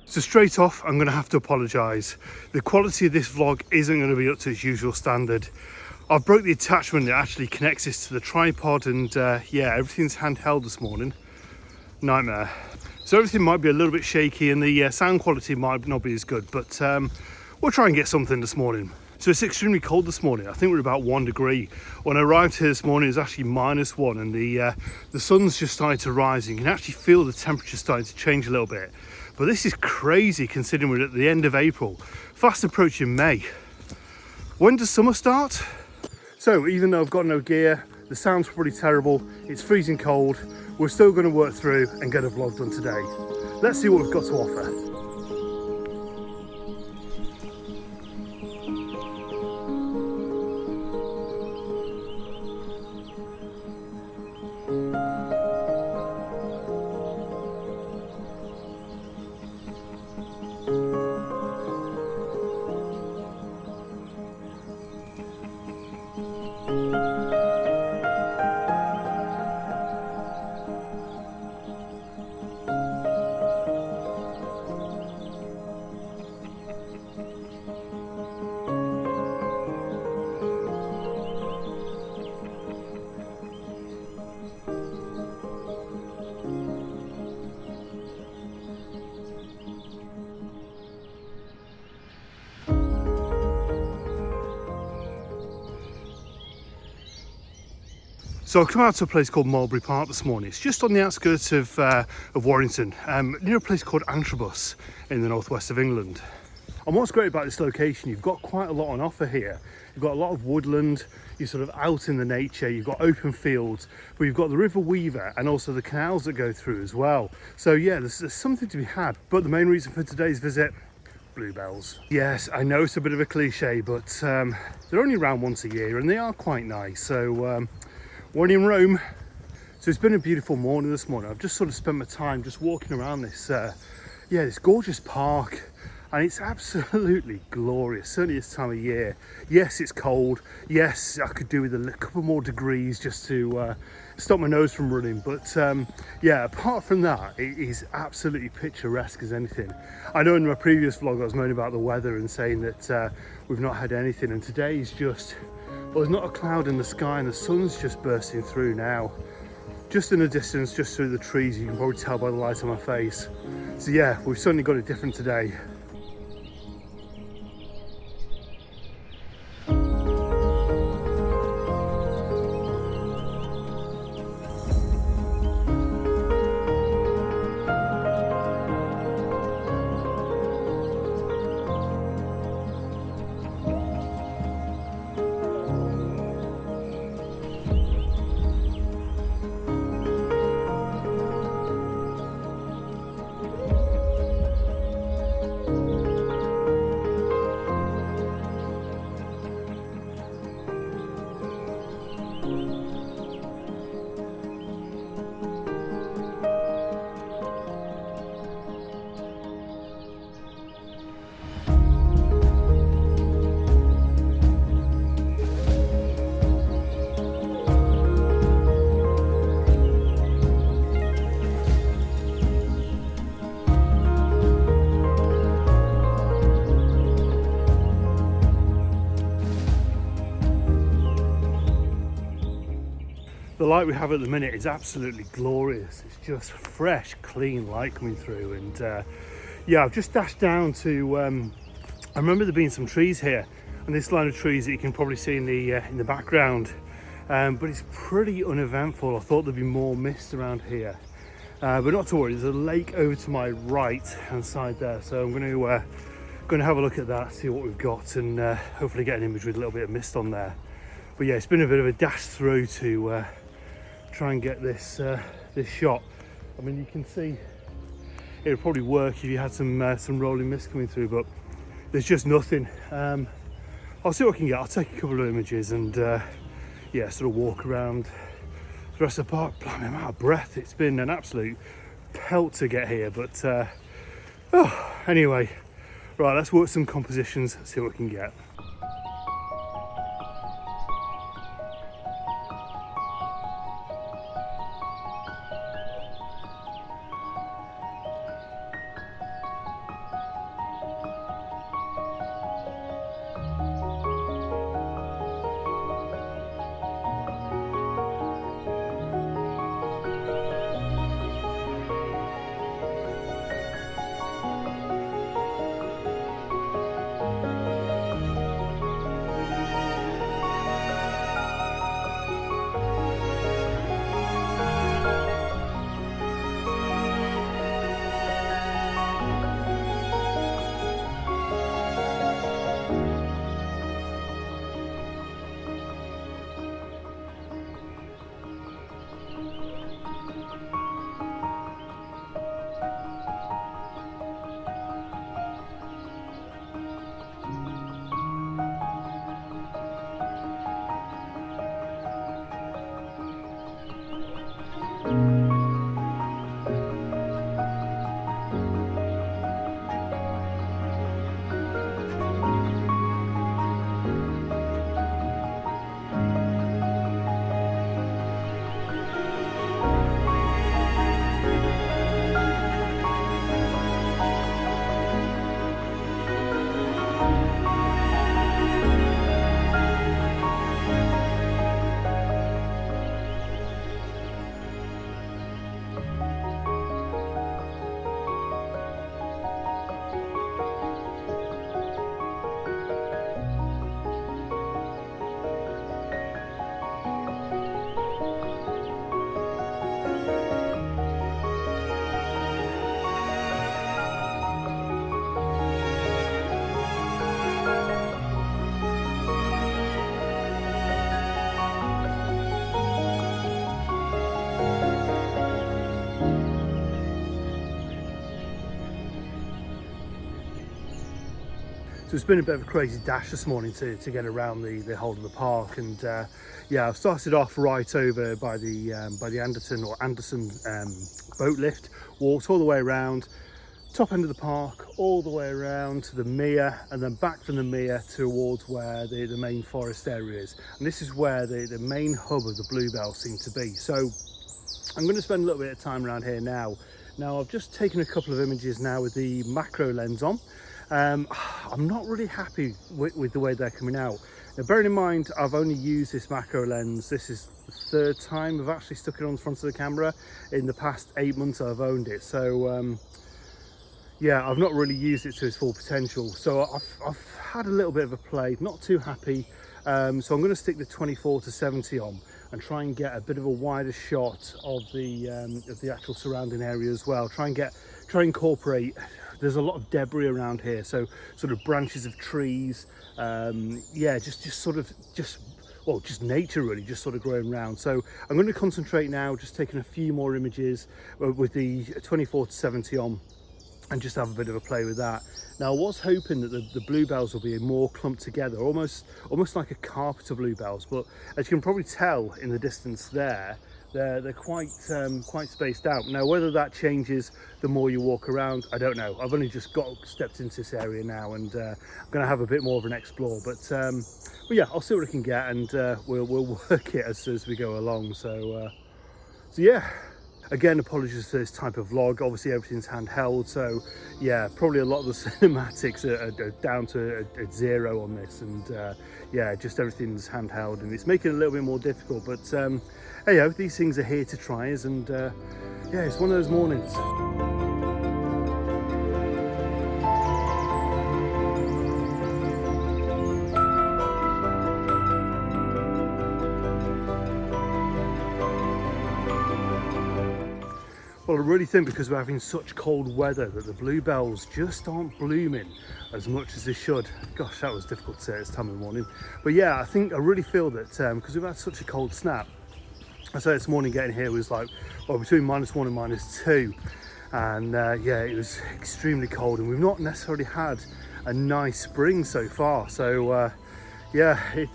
So straight off, I'm going to have to apologise. The quality of this vlog isn't going to be up to its usual standard. I've broke the attachment that actually connects this to the tripod, and yeah, everything's handheld this morning. Nightmare. So everything might be a little bit shaky and the sound quality might not be as good, but we'll try and get something this morning. So it's extremely cold this morning. I think we're about 1 degree. When I arrived here this morning, it was actually -1, and the sun's just started to rise. You can actually feel the temperature starting to change a little bit. But this is crazy considering we're at the end of April, fast approaching May. When does summer start? So even though I've got no gear, the sound's pretty terrible, it's freezing cold, we're still going to work through and get a vlog done today. Let's see what we've got to offer. So I've come out to a place called Marbury Park this morning. It's just on the outskirts of Warrington, near a place called Antrobus in the northwest of England. And what's great about this location, you've got quite a lot on offer here. You've got a lot of woodland, you're sort of out in the nature, you've got open fields, but you've got the River Weaver and also the canals that go through as well. So yeah, there's something to be had. But the main reason for today's visit, bluebells. Yes, I know it's a bit of a cliche, but they're only around once a year and they are quite nice. So when in Rome. So it's been a beautiful morning this morning. I've just sort of spent my time just walking around this this gorgeous park, and it's absolutely glorious, certainly this time of year. Yes, it's cold. Yes, I could do with a couple more degrees just to stop my nose from running, but yeah, apart from that, it is absolutely picturesque as anything. I know in my previous vlog I was moaning about the weather and saying that we've not had anything, and today is just, well, there's not a cloud in the sky and the sun's just bursting through now. Just in the distance, just through the trees, you can probably tell by the light on my face. So yeah, we've certainly got it different today. The light we have at the minute is absolutely glorious. It's just fresh, clean light coming through, and yeah, I've just dashed down to I remember there being some trees here, and this line of trees that you can probably see in the background, but it's pretty uneventful. I thought there'd be more mist around here, but not to worry. There's a lake over to my right hand side there, so I'm going to have a look at that, see what we've got, and hopefully get an image with a little bit of mist on there. But yeah, it's been a bit of a dash through to try and get this this shot. I mean, you can see it would probably work if you had some rolling mist coming through, but there's just nothing. I'll see what I can get. I'll take a couple of images and yeah, sort of walk around the rest of the park. Blimey, I'm out of breath. It's been an absolute pelt to get here, but oh, anyway, right, let's work some compositions, see what we can get. So it's been a bit of a crazy dash this morning to get around the whole of the park, and yeah, I've started off right over by the Anderson boat lift, walked all the way around, top end of the park, all the way around to the Mere, and then back from the Mere towards where the main forest area is. And this is where the main hub of the Bluebells seem to be. So I'm going to spend a little bit of time around here now. Now I've just taken a couple of images now with the macro lens on. I'm not really happy with the way they're coming out. Now, bearing in mind, I've only used this macro lens. This is the third time I've actually stuck it on the front of the camera in the past 8 months I've owned it. So yeah, I've not really used it to its full potential. So I've had a little bit of a play, not too happy. So I'm going to stick the 24-70 on and try and get a bit of a wider shot of the actual surrounding area as well. Try and incorporate. There's a lot of debris around here, so sort of branches of trees, yeah, just nature really, just sort of growing around. So I'm going to concentrate now, just taking a few more images with the 24-70 on, and just have a bit of a play with that. Now I was hoping that the Bluebells will be more clumped together, almost like a carpet of Bluebells, but as you can probably tell in the distance there, they're quite spaced out. Now whether that changes the more you walk around, I don't know. I've only just stepped into this area now, and I'm going to have a bit more of an explore, but yeah, I'll see what I can get, and we'll work it as we go along. So yeah, again, apologies for this type of vlog. Obviously everything's handheld, so yeah, probably a lot of the cinematics are down to a zero on this, and yeah, just everything's handheld, and it's making it a little bit more difficult, but hey yo, these things are here to try us, and yeah, it's one of those mornings. Well, I really think because we're having such cold weather that the Bluebells just aren't blooming as much as they should. Gosh, that was difficult to say at this time of the morning. But yeah, I really feel that because we've had such a cold snap. I said this morning getting here was like, well, between -1 and -2. And yeah, it was extremely cold, and we've not necessarily had a nice spring so far. So yeah, it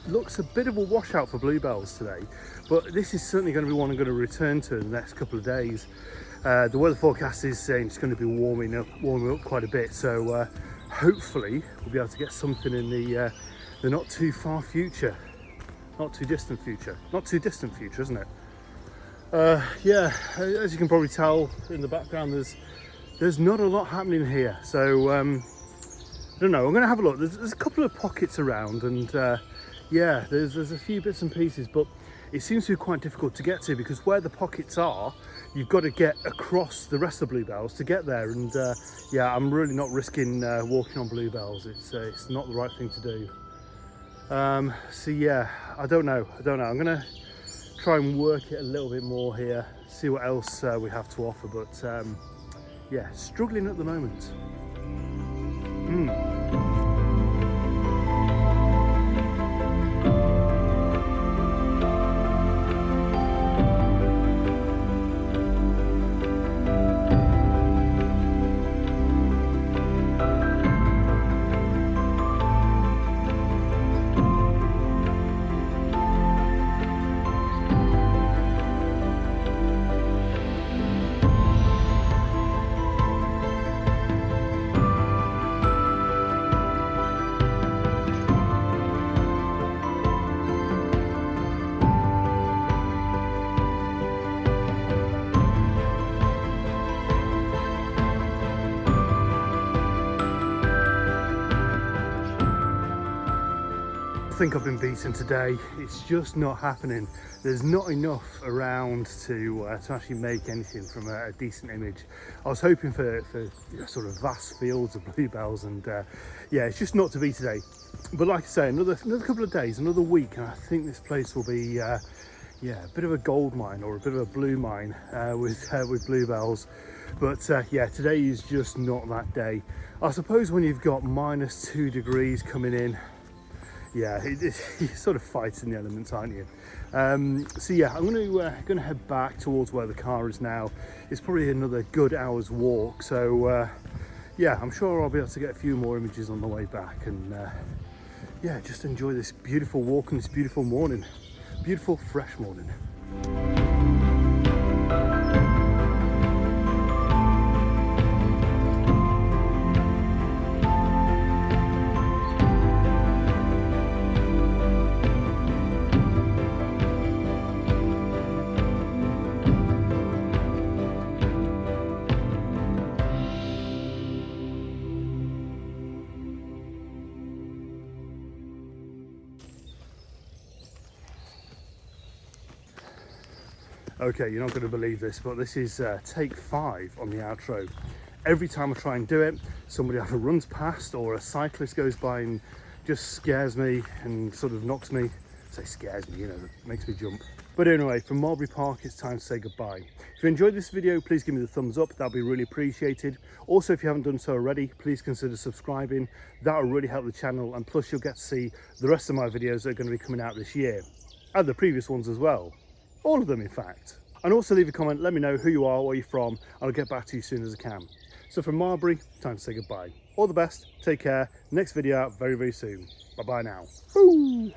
looks a bit of a washout for Bluebells today, but this is certainly going to be one I'm going to return to in the next couple of days. The weather forecast is saying it's going to be warming up quite a bit, so hopefully we'll be able to get something in the not too far future, not too distant future, isn't it? Yeah, as you can probably tell in the background, there's not a lot happening here, so I don't know, I'm going to have a look. There's a couple of pockets around, and yeah, there's a few bits and pieces, but it seems to be quite difficult to get to, because where the pockets are, you've got to get across the rest of the Bluebells to get there, and yeah, I'm really not risking walking on Bluebells. It's not the right thing to do. So yeah, I don't know. I'm going to try and work it a little bit more here, see what else we have to offer, but yeah, struggling at the moment. I think I've been beaten today. It's just not happening. There's not enough around to actually make anything from a decent image. I was hoping for sort of vast fields of Bluebells, and yeah, it's just not to be today. But like I say, another couple of days, another week, and I think this place will be yeah, a bit of a gold mine, or a bit of a blue mine with Bluebells. But yeah, today is just not that day. I suppose when you've got -2 degrees coming in, yeah, you're sort of fighting the elements, aren't you? So yeah, I'm going to head back towards where the car is now. It's probably another good hour's walk. So yeah, I'm sure I'll be able to get a few more images on the way back, and yeah, just enjoy this beautiful walk and this beautiful morning, beautiful fresh morning. Okay, you're not going to believe this, but this is take 5 on the outro. Every time I try and do it, somebody either runs past or a cyclist goes by and just scares me and sort of knocks me. I say scares me, you know, makes me jump. But anyway, from Marbury Park, it's time to say goodbye. If you enjoyed this video, please give me the thumbs up. That'll be really appreciated. Also, if you haven't done so already, please consider subscribing. That'll really help the channel, and plus you'll get to see the rest of my videos that are going to be coming out this year, and the previous ones as well. All of them, in fact. And also leave a comment, let me know who you are, where you're from, and I'll get back to you as soon as I can. So from Marbury, time to say goodbye. All the best, take care. Next video out very, very soon. Bye-bye now. Woo!